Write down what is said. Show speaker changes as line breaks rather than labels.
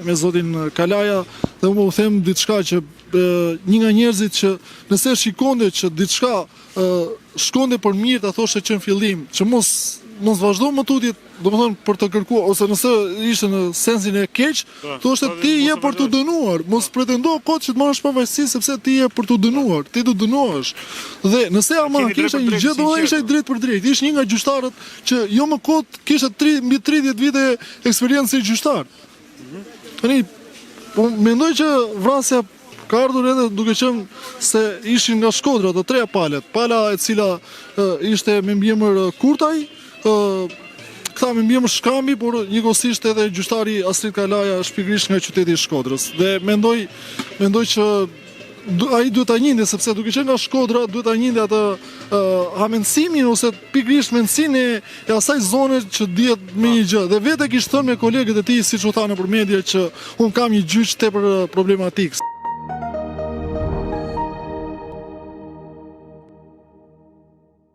Me zotin Kalaja dhe u them diçka që një nga njerëzit që nëse shikonte që diçka shkonte për mirë ta thoshte që në fillim që mos vazhdo më tutje, domethënë për të kërkuar ose nëse ishte në sensin e keq, thoshte ti je për të dënuar, mos pretendo kot që të marrësh pavarësi sepse ti je për të dënuar, ti do dënohesh. Dhe nëse ama kishte një gjë do ishte drejt për drejt, ishte një nga gjyqtarët që jo më kot kishte mbi 30 vite eksperiencë si gjyqtar. Tani, mendoj që vrasja ka ardhur edhe duke qenë se ishin nga Shkodra të treja palet. Pala e cila ishte me mbiemër Kurtaj, këta me mbiemër Shkambi, por njëkohësisht edhe gjyqtari Astrid Kalaja është pikërisht nga qyteti i Shkodrës. Dhe mendoj që ai duhet ta njihte sepse duke qenë nga Shkodra duhet ta njihte atë hamendësimin ose pikërisht mendsinë e asaj zone që dihet me një gjë. Dhe vetë kishte thënë me kolegët e tij siç u thanë nëpër media që un kam një gjyq tepër problematik.